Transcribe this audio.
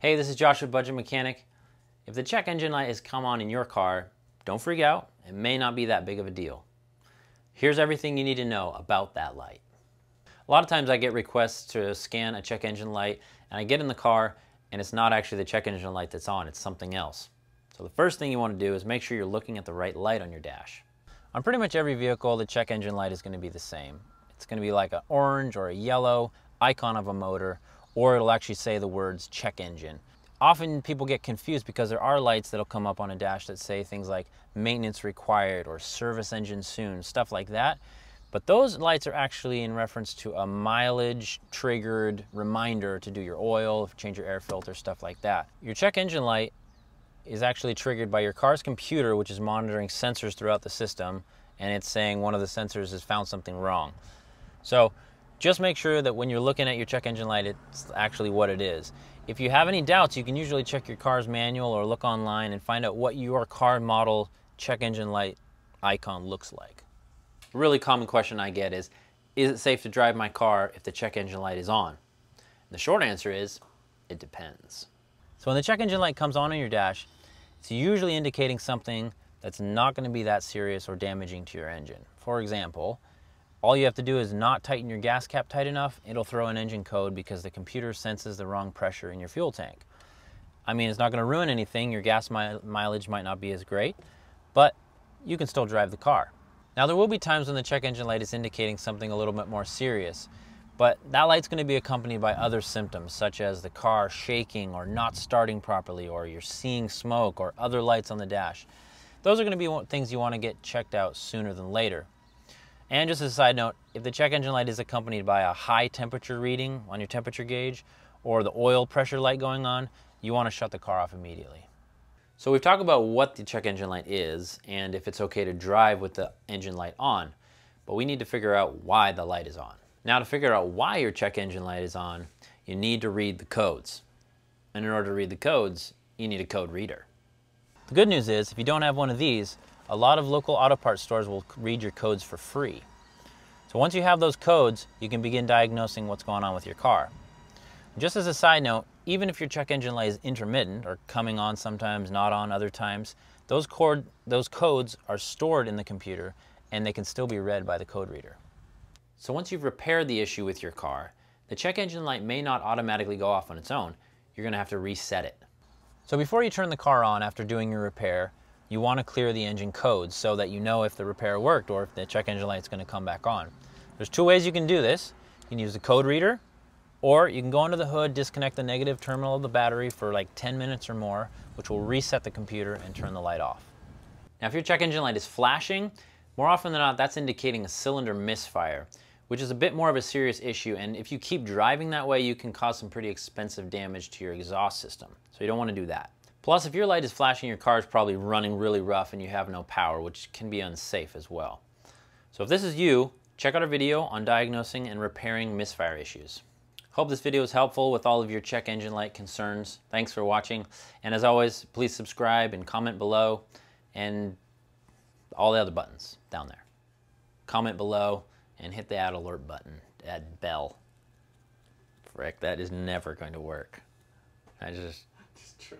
Hey, this is Josh with Budget Mechanic. If the check engine light has come on in your car, don't freak out. It may not be that big of a deal. Here's everything you need to know about that light. A lot of times I get requests to scan a check engine light and I get in the car and it's not actually the check engine light that's on, it's something else. So the first thing you want to do is make sure you're looking at the right light on your dash. On pretty much every vehicle, the check engine light is going to be the same. It's going to be like an orange or a yellow icon of a motor, or it'll actually say the words check engine. Often people get confused because there are lights that'll come up on a dash that say things like maintenance required or service engine soon, stuff like that. But those lights are actually in reference to a mileage triggered reminder to do your oil, change your air filter, stuff like that. Your check engine light is actually triggered by your car's computer, which is monitoring sensors throughout the system, and it's saying one of the sensors has found something wrong. So just make sure that when you're looking at your check engine light, it's actually what it is. If you have any doubts, you can usually check your car's manual or look online and find out what your car model check engine light icon looks like. A really common question I get is it safe to drive my car if the check engine light is on? And the short answer is, it depends. So when the check engine light comes on your dash, it's usually indicating something that's not going to be that serious or damaging to your engine. For example, all you have to do is not tighten your gas cap tight enough, it'll throw an engine code because the computer senses the wrong pressure in your fuel tank. I mean, it's not going to ruin anything, your gas mileage might not be as great, but you can still drive the car. Now there will be times when the check engine light is indicating something a little bit more serious, but that light's going to be accompanied by other symptoms such as the car shaking or not starting properly, or you're seeing smoke or other lights on the dash. Those are going to be things you want to get checked out sooner than later. And just as a side note, if the check engine light is accompanied by a high temperature reading on your temperature gauge or the oil pressure light going on, you want to shut the car off immediately. So we've talked about what the check engine light is and if it's okay to drive with the engine light on, but we need to figure out why the light is on. Now to figure out why your check engine light is on, you need to read the codes. And in order to read the codes, you need a code reader. The good news is, if you don't have one of these, a lot of local auto parts stores will read your codes for free. So once you have those codes, you can begin diagnosing what's going on with your car. Just as a side note, even if your check engine light is intermittent, or coming on sometimes, not on other times, those codes are stored in the computer and they can still be read by the code reader. So once you've repaired the issue with your car, the check engine light may not automatically go off on its own. You're going to have to reset it. So before you turn the car on after doing your repair, you want to clear the engine codes so that you know if the repair worked or if the check engine light is going to come back on. There's two ways you can do this. You can use the code reader, or you can go under the hood, disconnect the negative terminal of the battery for like 10 minutes or more, which will reset the computer and turn the light off. Now if your check engine light is flashing, more often than not that's indicating a cylinder misfire, which is a bit more of a serious issue, and if you keep driving that way you can cause some pretty expensive damage to your exhaust system. So you don't want to do that. Plus, if your light is flashing, your car is probably running really rough and you have no power, which can be unsafe as well. So if this is you, check out our video on diagnosing and repairing misfire issues. Hope this video is helpful with all of your check engine light concerns. Thanks for watching, and as always, please subscribe and comment below, and all the other buttons down there. Comment below and hit the add alert button, add bell. Frick, that is never going to work. I just try.